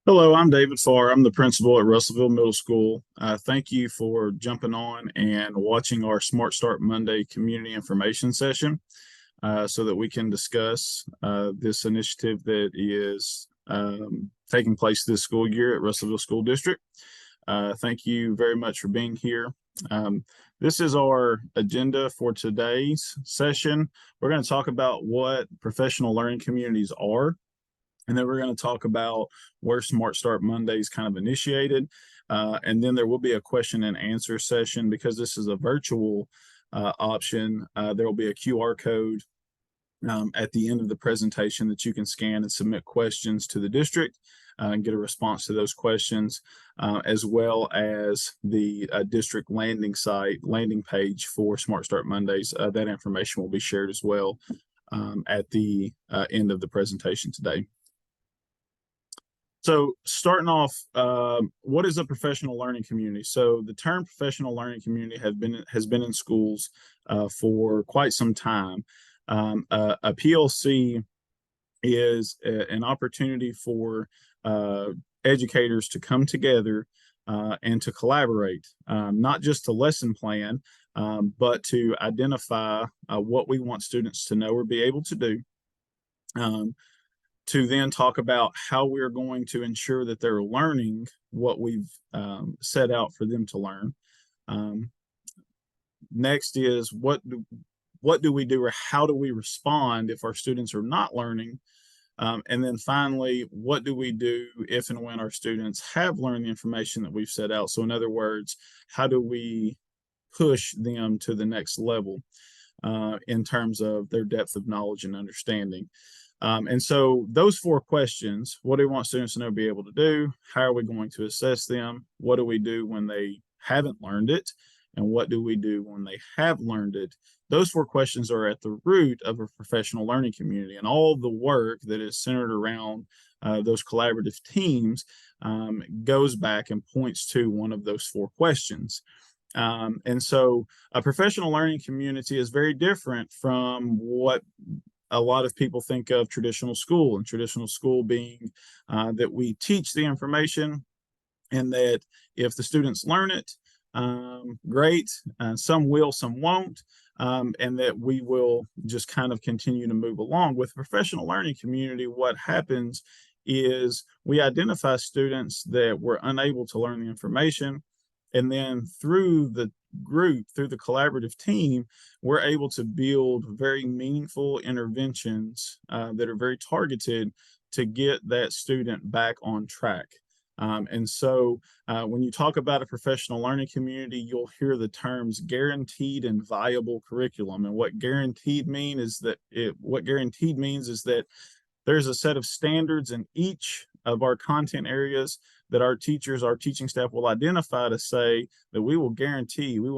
Hello, I'm David Farr. I'm the principal at Russellville Middle School. Thank you for jumping on and watching our Smart Start Monday community information session so that we can discuss this initiative that is taking place this school year at Russellville School District. Thank you very much for being here. This is our agenda for today's session. We're going to talk about what professional learning communities are. And then we're going to talk about where Smart Start Mondays kind of initiated. And then there will be a question and answer session because this is a virtual option. There will be a QR code at the end of the presentation that you can scan and submit questions to the district and get a response to those questions, as well as the district landing page for Smart Start Mondays. That information will be shared as well at the end of the presentation today. So starting off, what is a professional learning community? So the term professional learning community has been in schools for quite some time. A PLC is an opportunity for educators to come together and to collaborate, not just to lesson plan, but to identify what we want students to know or be able to do. To then talk about how we're going to ensure that they're learning what we've set out for them to learn. Next is what do we do or how do we respond if our students are not learning? And then finally, what do we do if and when our students have learned the information that we've set out? So in other words, how do we push them to the next level in terms of their depth of knowledge and understanding? And so those four questions: what do we want students to know, be able to do? How are we going to assess them? What do we do when they haven't learned it? And what do we do when they have learned it? Those four questions are at the root of a professional learning community, and all the work that is centered around those collaborative teams goes back and points to one of those four questions. And so a professional learning community is very different from what a lot of people think of traditional school, and traditional school being that we teach the information and that if the students learn it, great, some will, some won't, and that we will just kind of continue to move along. With professional learning community, what happens is we identify students that were unable to learn the information, and then through the group, through the collaborative team, we're able to build very meaningful interventions that are very targeted to get that student back on track. And so when you talk about a professional learning community, you'll hear the terms guaranteed and viable curriculum. And what guaranteed means is that there's a set of standards in each of our content areas that our teaching staff will identify to say that we will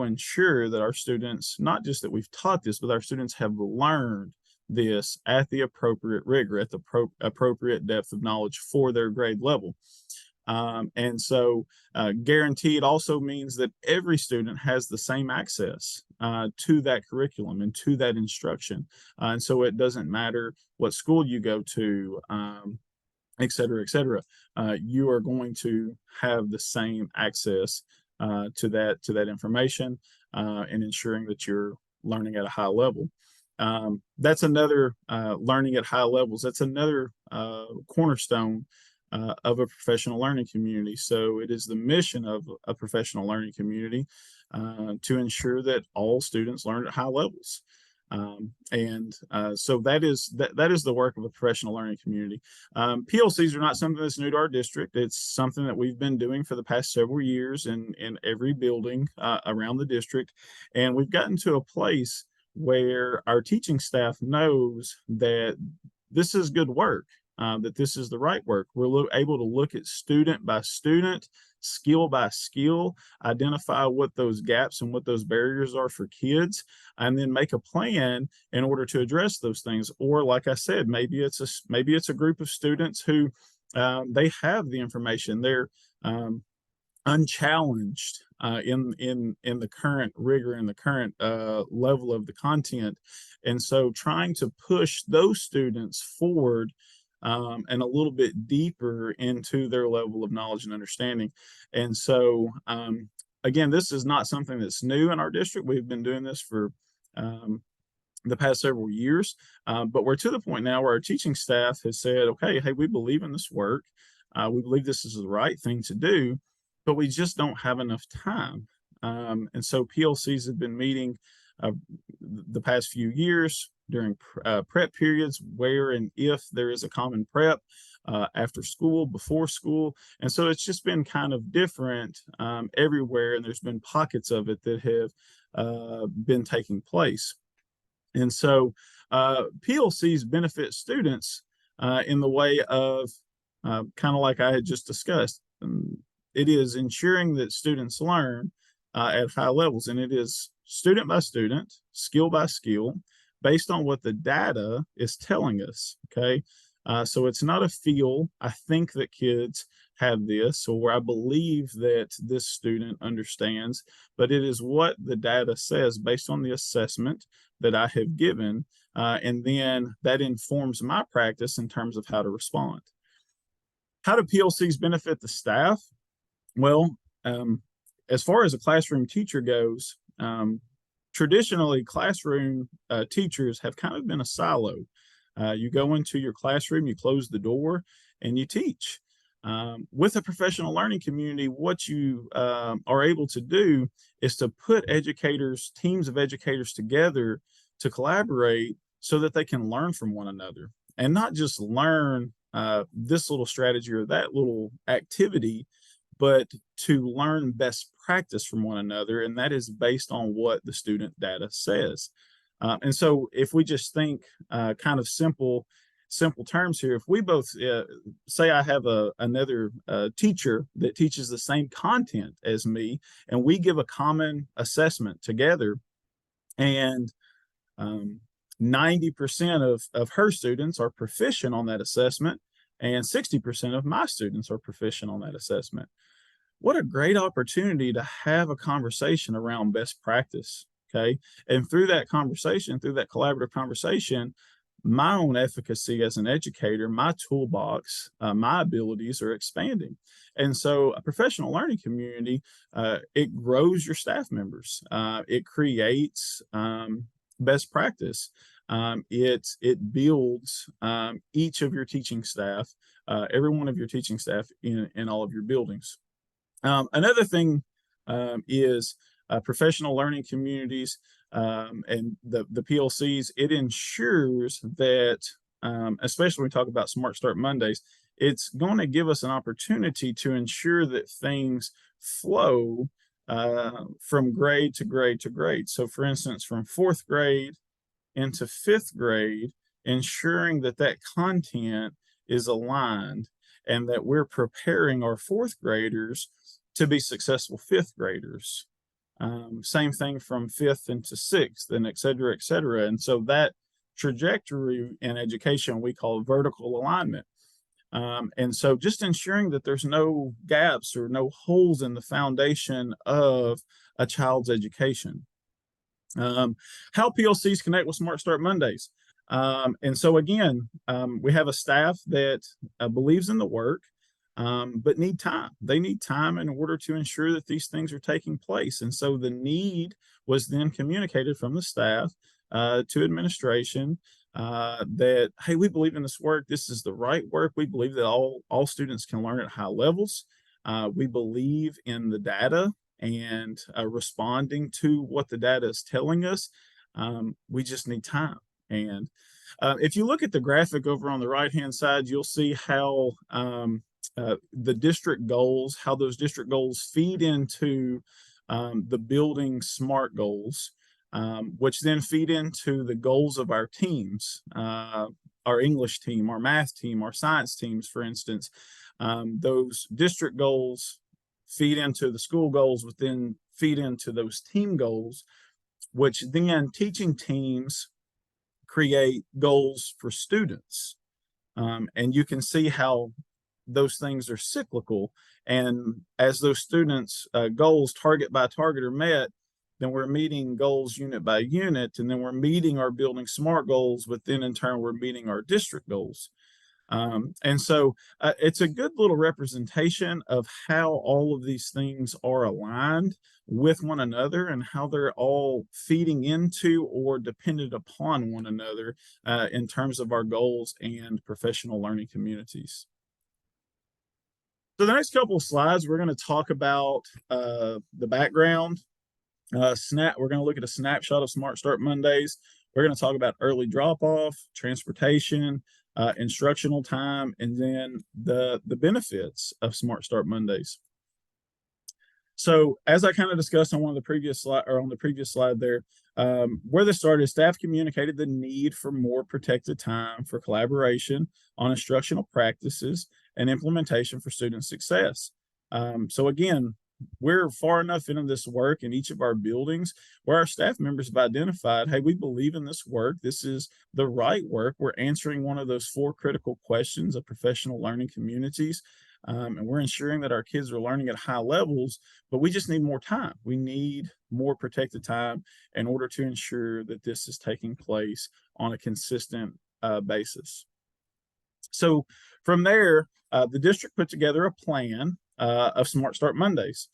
ensure that our students, not just that we've taught this, but our students have learned this at the appropriate rigor, at the appropriate depth of knowledge for their grade level. And so guaranteed also means that every student has the same access to that curriculum and to that instruction. And so it doesn't matter what school you go to, et cetera, et cetera. You are going to have the same access to that information and ensuring that you're learning at a high level. That's another learning at high levels. That's another cornerstone of a professional learning community. So it is the mission of a professional learning community to ensure that all students learn at high levels. So that is the work of a professional learning community. PLCs are not something that's new to our district. It's something that we've been doing for the past several years in every building around the district. And we've gotten to a place where our teaching staff knows that this is good work, that this is the right work. We're able to look at student by student, skill by skill, identify what those gaps and what those barriers are for kids, and then make a plan in order to address those things. Or like I said, maybe it's a group of students who they have the information. They're unchallenged in the current rigor and the current level of the content. And so trying to push those students forward and a little bit deeper into their level of knowledge and understanding. And so, again, this is not something that's new in our district. We've been doing this for the past several years, but we're to the point now where our teaching staff has said, okay, hey, we believe in this work. We believe this is the right thing to do, but we just don't have enough time. And so PLCs have been meeting the past few years during prep periods where and if there is a common prep after school, before school. And so it's just been kind of different everywhere, and there's been pockets of it that have been taking place. And so PLCs benefit students in the way of kind of like I had just discussed. It is ensuring that students learn at high levels, and it is student by student, skill by skill, based on what the data is telling us, okay? So it's not a feel, I think that kids have this, or I believe that this student understands, but it is what the data says based on the assessment that I have given, and then that informs my practice in terms of how to respond. How do PLCs benefit the staff? Well, as far as a classroom teacher goes, traditionally classroom teachers have kind of been a silo. You go into your classroom, you close the door, and you teach. With a professional learning community, what you are able to do is to put educators, teams of educators together to collaborate so that they can learn from one another, and not just learn this little strategy or that little activity, but to learn best practice from one another. And that is based on what the student data says. And so if we just think kind of simple terms here, if we both say I have another teacher that teaches the same content as me, and we give a common assessment together, and 90% of her students are proficient on that assessment, and 60% of my students are proficient on that assessment. What a great opportunity to have a conversation around best practice, okay? And through that conversation, through that collaborative conversation, my own efficacy as an educator, my toolbox, my abilities are expanding. And so a professional learning community, it grows your staff members. It creates best practice. It builds each of your teaching staff, every one of your teaching staff in all of your buildings. Another thing is professional learning communities and the PLCs. It ensures that, especially when we talk about Smart Start Mondays, it's going to give us an opportunity to ensure that things flow from grade to grade to grade. So for instance, from 4th grade into 5th grade, ensuring that that content is aligned and that we're preparing our 4th graders to be successful 5th graders. Same thing from 5th into 6th, and et cetera, et cetera. And so that trajectory in education we call vertical alignment. And so just ensuring that there's no gaps or no holes in the foundation of a child's education. How PLCs connect with Smart Start Mondays. And so again, we have a staff that believes in the work, but need time. They need time in order to ensure that these things are taking place. And so the need was then communicated from the staff to administration that, hey, we believe in this work. This is the right work. We believe that all students can learn at high levels. We believe in the data and responding to what the data is telling us. We just need time. And if you look at the graphic over on the right-hand side, you'll see how the district goals, how those district goals feed into the building SMART goals, which then feed into the goals of our teams, our English team, our math team, our science teams, for instance. Those district goals feed into the school goals, which then feed into those team goals, which then teaching teams create goals for students. And you can see how those things are cyclical. And as those students' goals target by target are met, then we're meeting goals unit by unit, and then we're meeting our building SMART goals, but then in turn we're meeting our district goals. And so it's a good little representation of how all of these things are aligned with one another and how they're all feeding into or dependent upon one another in terms of our goals and professional learning communities. So the next couple of slides, we're going to talk about the background. We're going to look at a snapshot of Smart Start Mondays. We're going to talk about early drop-off, transportation, instructional time, and then the benefits of Smart Start Mondays. So as I kind of discussed on one of the previous slide or on the previous slide there, where this started, staff communicated the need for more protected time for collaboration on instructional practices and implementation for student success. So again, we're far enough into this work in each of our buildings where our staff members have identified, hey, we believe in this work. This is the right work. We're answering one of those 4 critical questions of professional learning communities. And we're ensuring that our kids are learning at high levels, but we just need more time. We need more protected time in order to ensure that this is taking place on a consistent basis. So from there, the district put together a plan of Smart Start Mondays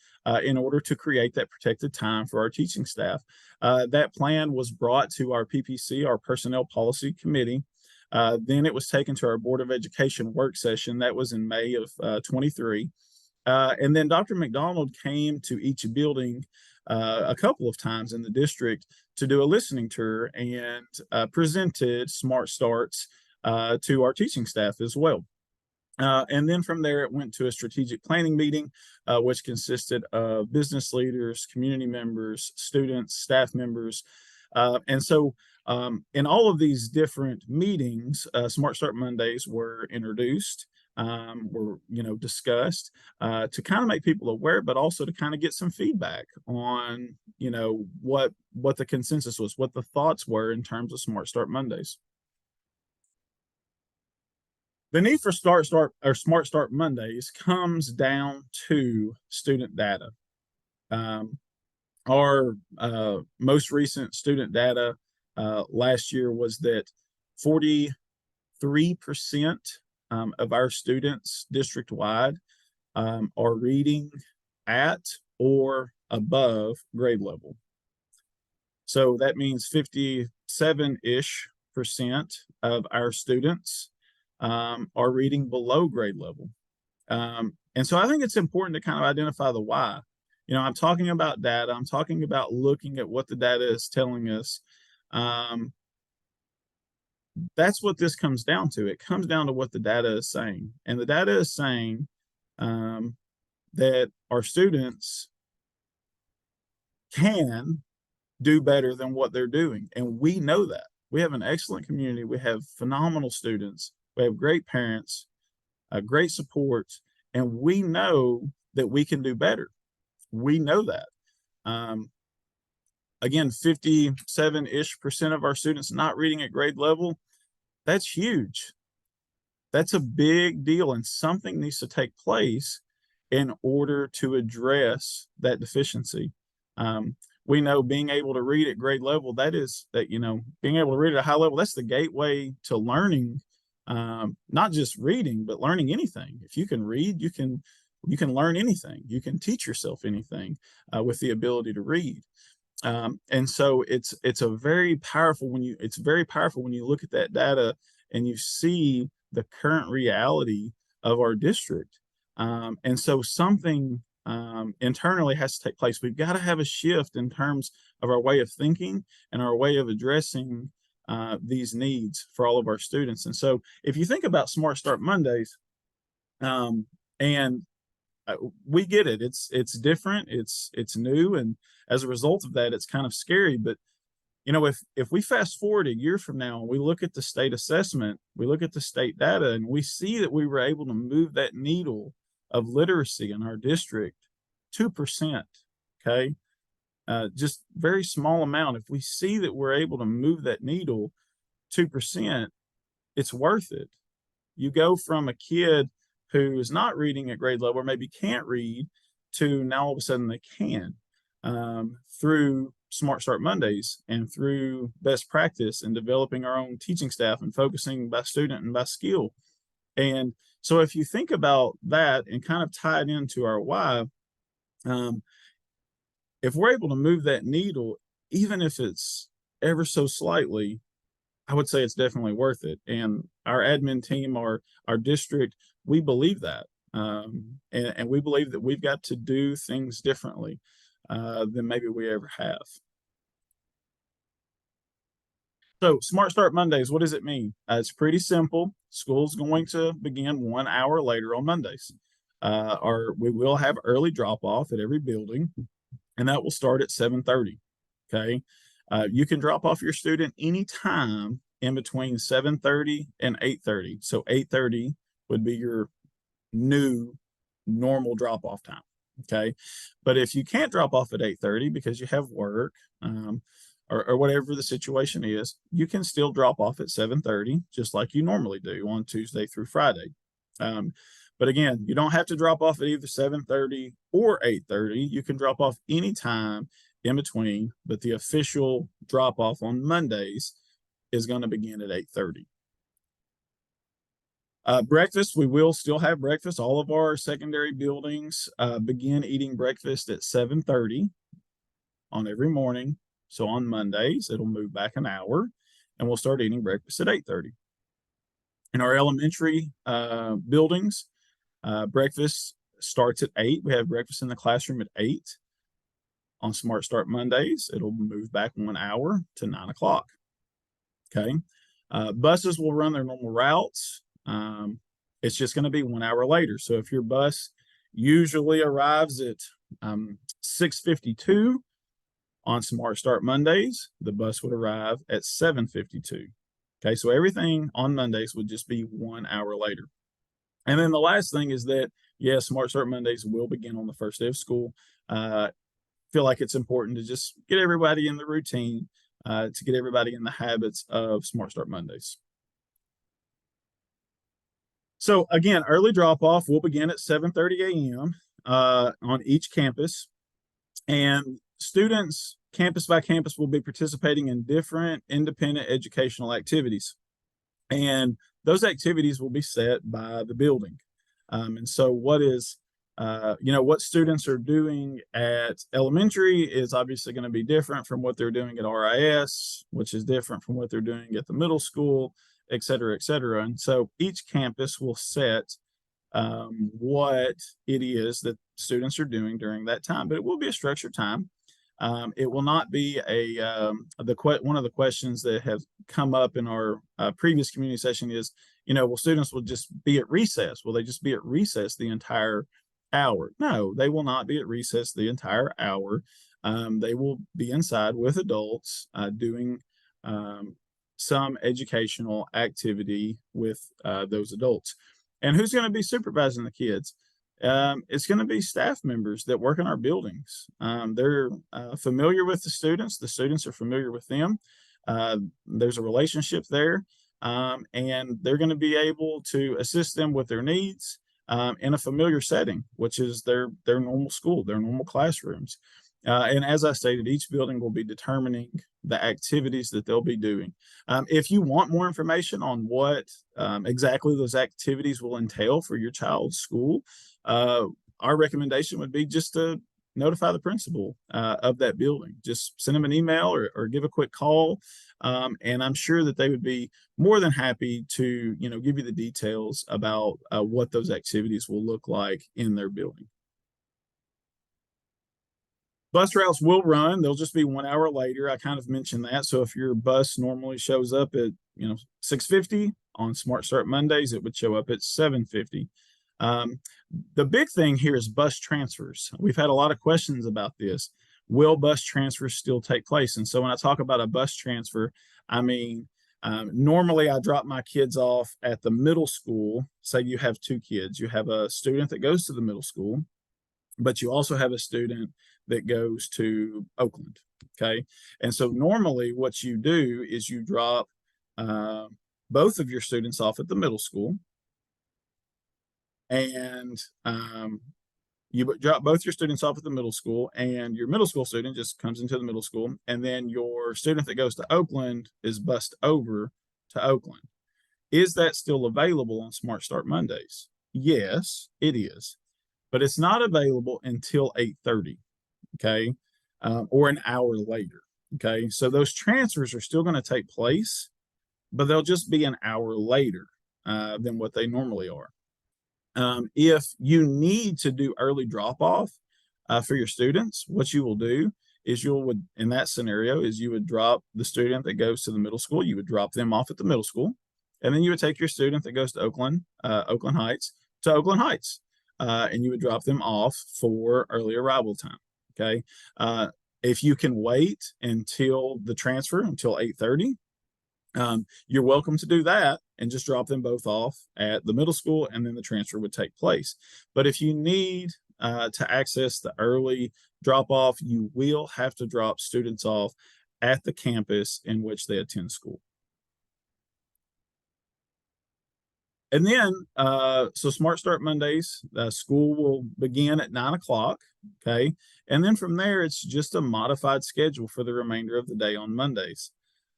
in order to create that protected time for our teaching staff. That plan was brought to our PPC, our Personnel Policy Committee. Then it was taken to our Board of Education work session. That was in May of 23. And then Dr. McDonald came to each building a couple of times in the district to do a listening tour and presented Smart Starts to our teaching staff as well. And then from there, it went to a strategic planning meeting, which consisted of business leaders, community members, students, staff members. And so in all of these different meetings, Smart Start Mondays were introduced, were discussed to kind of make people aware, but also to kind of get some feedback on what the consensus was, what the thoughts were in terms of Smart Start Mondays. The need for Smart Start Mondays comes down to student data. Our most recent student data last year was that 43% of our students district-wide are reading at or above grade level. So that means 57-ish% of our students are reading below grade level. And so I think it's important to kind of identify the why. I'm talking about data. I'm talking about looking at what the data is telling us. That's what this comes down to. It comes down to what the data is saying. And the data is saying that our students can do better than what they're doing. And we know that. We have an excellent community. We have phenomenal students. We have great parents, great support, and we know that we can do better. We know that. Again, 57-ish% of our students not reading at grade level, that's huge. That's a big deal, and something needs to take place in order to address that deficiency. We know being able to read at grade level, being able to read at a high level, that's the gateway to learning, not just reading, but learning anything. If you can read, you can learn anything. You can teach yourself anything with the ability to read. And so it's very powerful when you look at that data and you see the current reality of our district. And so something internally has to take place. We've got to have a shift in terms of our way of thinking and our way of addressing these needs for all of our students. And so if you think about Smart Start Mondays, and we get it, it's different, it's new, and as a result of that, it's kind of scary. But if we fast forward a year from now and we look at the state assessment, we look at the state data, and we see that we were able to move that needle of literacy in our district 2%, okay, just very small amount. If we see that we're able to move that needle 2%, it's worth it. You go from a kid who is not reading at grade level or maybe can't read to now all of a sudden they can, through Smart Start Mondays and through best practice and developing our own teaching staff and focusing by student and by skill. And so if you think about that and kind of tie it into our why, um, if we're able to move that needle, even if it's ever so slightly, I would say it's definitely worth it. And our admin team, our district, we believe that, and we believe that we've got to do things differently than maybe we ever have. So, Smart Start Mondays, what does it mean? It's pretty simple. School's going to begin 1 hour later on Mondays. Or we will have early drop off at every building, and that will start at 7:30. Okay. You can drop off your student anytime in between 7:30 and 8:30. So 8:30 would be your new normal drop off time. Okay. But if you can't drop off at 8:30 because you have work, or whatever the situation is, you can still drop off at 7:30, just like you normally do on Tuesday through Friday. Um, but again, you don't have to drop off at either 7:30 or 8:30. You can drop off anytime in between, but the official drop off on Mondays is going to begin at 8:30. Breakfast, we will still have breakfast. All of our secondary buildings begin eating breakfast at 7:30 on every morning. So on Mondays, it'll move back an hour, and we'll start eating breakfast at 8:30. In our elementary buildings, breakfast starts at 8. We have breakfast in the classroom at 8. On Smart Start Mondays, it'll move back 1 hour to 9 o'clock. Okay. Buses will run their normal routes. It's just going to be 1 hour later. So if your bus usually arrives at 6:52 on Smart Start Mondays, the bus would arrive at 7:52. Okay, so everything on Mondays would just be 1 hour later. And then the last thing is that, yes, Smart Start Mondays will begin on the first day of school. Feel like it's important to just get everybody in the routine, to get everybody in the habits of Smart Start Mondays. So again, early drop off will begin at 7:30 a.m. On each campus, and students campus by campus will be participating in different independent educational activities, and those activities will be set by the building. And so what students are doing at elementary is obviously going to be different from what they're doing at RIS, which is different from what they're doing at the middle school, et cetera, et cetera. And so each campus will set what it is that students are doing during that time, but it will be a structured time. It will not be one of the questions that have come up in our previous community session is, well, students will just be at recess. Will they just be at recess the entire hour? No, they will not be at recess the entire hour. They will be inside with adults doing some educational activity with those adults. And who's going to be supervising the kids? It's going to be staff members that work in our buildings. They're familiar with the students are familiar with them. There's a relationship there, and they're going to be able to assist them with their needs in a familiar setting, which is their normal school, their normal classrooms. And as I stated, each building will be determining the activities that they'll be doing. If you want more information on what exactly those activities will entail for your child's school, our recommendation would be just to notify the principal of that building. Just send them an email or give a quick call, and I'm sure that they would be more than happy to give you the details about what those activities will look like in their building. Bus routes will run. They'll just be 1 hour later. I kind of mentioned that. So if your bus normally shows up at 6:50 on Smart Start Mondays, it would show up at 7:50. The big thing here is bus transfers. We've had a lot of questions about this. Will bus transfers still take place? And so when I talk about a bus transfer, I mean normally I drop my kids off at the middle school. Say you have two kids. You have a student that goes to the middle school, but you also have a student that goes to Oakland. Okay. And so normally what you do is you drop both of your students off at the middle school, and you drop both your students off at the middle school, and your middle school student just comes into the middle school, and then your student that goes to Oakland is bused over to Oakland. Is that still available on Smart Start Mondays? Yes, it is, but it's not available until 8:30. Okay, or an hour later. Okay, so those transfers are still going to take place, but they'll just be an hour later than what they normally are. If you need to do early drop off for your students, what you will do is in that scenario is you would drop the student that goes to the middle school, you would drop them off at the middle school, and then you would take your student that goes to Oakland Heights to Oakland Heights, and you would drop them off for early arrival time. Okay, if you can wait until the transfer until 8:30, you're welcome to do that and just drop them both off at the middle school, and then the transfer would take place. But if you need to access the early drop off, you will have to drop students off at the campus in which they attend school. And then, so Smart Start Mondays, school will begin at 9 o'clock. Okay. And then from there, it's just a modified schedule for the remainder of the day on Mondays.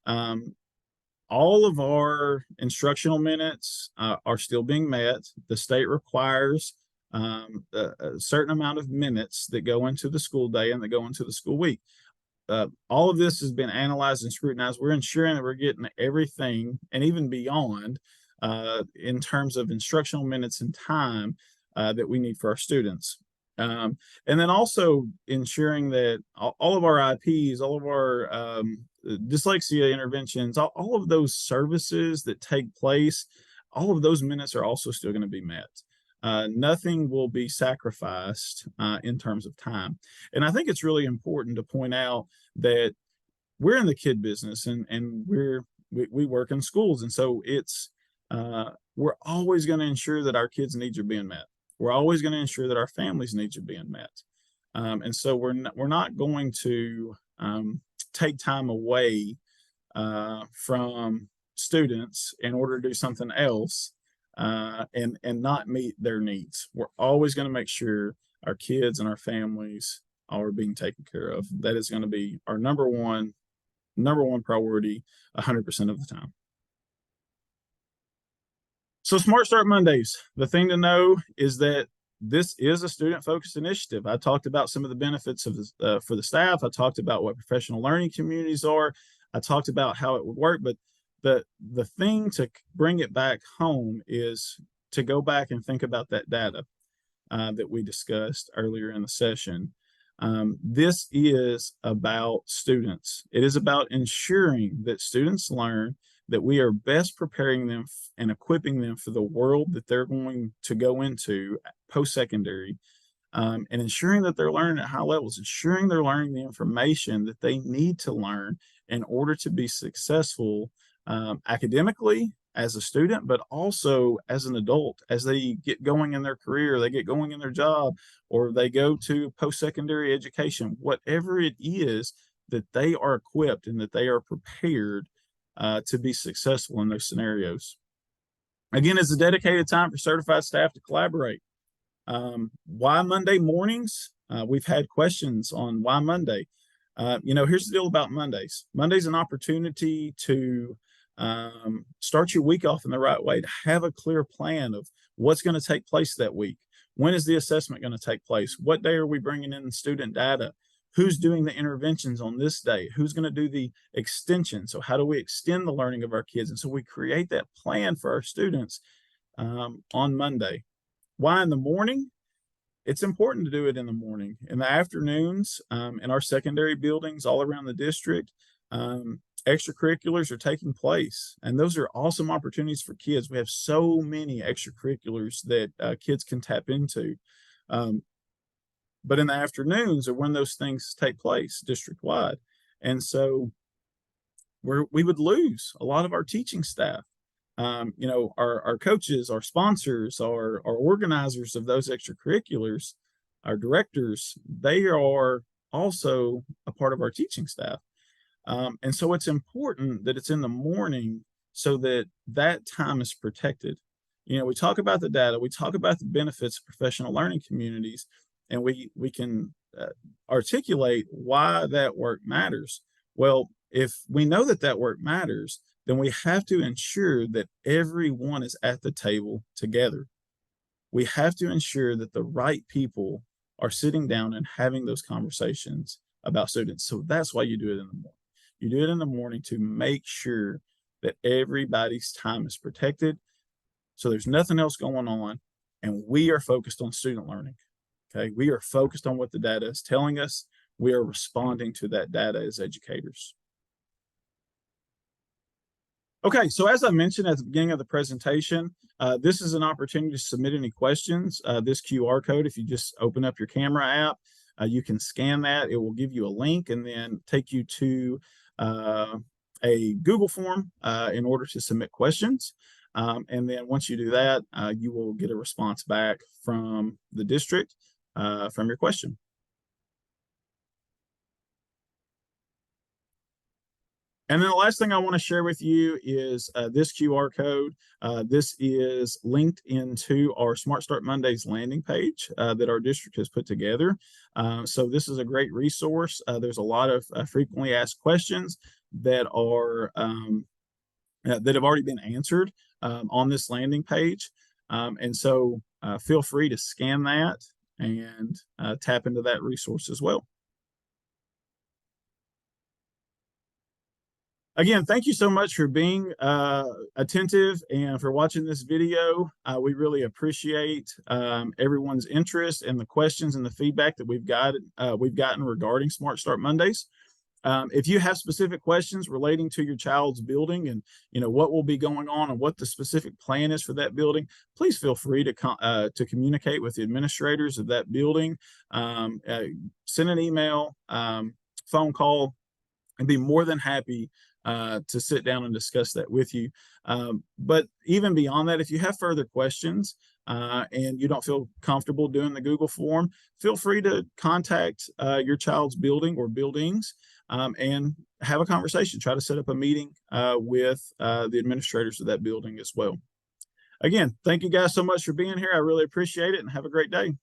All of our instructional minutes are still being met. The state requires a certain amount of minutes that go into the school day and that go into the school week. All of this has been analyzed and scrutinized. We're ensuring that we're getting everything and even beyond in terms of instructional minutes and time that we need for our students. And then also ensuring that all of our IPs, all of our dyslexia interventions, all of those services that take place, all of those minutes are also still going to be met. Nothing will be sacrificed in terms of time. And I think it's really important to point out that we're in the kid business and we work in schools. And so we're always going to ensure that our kids' needs are being met. We're always going to ensure that our families' needs are being met. And so we're not going to take time away from students in order to do something else and not meet their needs. We're always going to make sure our kids and our families are being taken care of. That is going to be our number one priority 100% of the time. So Smart Start Mondays, the thing to know is that this is a student-focused initiative. I talked about some of the benefits for the staff. I talked about what professional learning communities are. I talked about how it would work, but the thing to bring it back home is to go back and think about that data that we discussed earlier in the session. This is about students. It is about ensuring that students learn, that we are best preparing them and equipping them for the world that they're going to go into post-secondary, and ensuring that they're learning at high levels, ensuring they're learning the information that they need to learn in order to be successful academically as a student, but also as an adult, as they get going in their career, they get going in their job, or they go to post-secondary education, whatever it is, that they are equipped and that they are prepared to be successful in those scenarios. Again, it's a dedicated time for certified staff to collaborate. Why Monday mornings? We've had questions on why Monday. Here's the deal about Mondays. Monday's an opportunity to start your week off in the right way, to have a clear plan of what's going to take place that week. When is the assessment going to take place? What day are we bringing in student data? Who's doing the interventions on this day? Who's going to do the extension? So how do we extend the learning of our kids? And so we create that plan for our students on Monday. Why in the morning? It's important to do it in the morning. In the afternoons, in our secondary buildings all around the district, extracurriculars are taking place. And those are awesome opportunities for kids. We have so many extracurriculars that kids can tap into. But in the afternoons are when those things take place district-wide. And so we would lose a lot of our teaching staff. Our coaches, our sponsors, our organizers of those extracurriculars, our directors, they are also a part of our teaching staff. And so it's important that it's in the morning so that that time is protected. We talk about the data, we talk about the benefits of professional learning communities, and we can articulate why that work matters. Well, if we know that work matters, then we have to ensure that everyone is at the table together. We have to ensure that the right people are sitting down and having those conversations about students. So that's why you do it in the morning. You do it in the morning to make sure that everybody's time is protected. So there's nothing else going on. And we are focused on student learning. Okay. We are focused on what the data is telling us. We are responding to that data as educators. Okay, so as I mentioned at the beginning of the presentation, this is an opportunity to submit any questions. This QR code, if you just open up your camera app, you can scan that. It will give you a link and then take you to a Google form in order to submit questions. And then once you do that, you will get a response back from the district from your question. And then the last thing I want to share with you is this QR code. This is linked into our Smart Start Mondays landing page that our district has put together. So this is a great resource. There's a lot of frequently asked questions that are that have already been answered on this landing page. And so feel free to scan that and tap into that resource as well. Again, thank you so much for being attentive and for watching this video. We really appreciate everyone's interest and the questions and the feedback that we've gotten regarding Smart Start Mondays. If you have specific questions relating to your child's building and what will be going on and what the specific plan is for that building, please feel free to communicate with the administrators of that building. Send an email, phone call, and be more than happy to sit down and discuss that with you. But even beyond that, if you have further questions and you don't feel comfortable doing the Google form, feel free to contact your child's building or buildings and have a conversation. Try to set up a meeting with the administrators of that building as well. Again, thank you guys so much for being here. I really appreciate it and have a great day.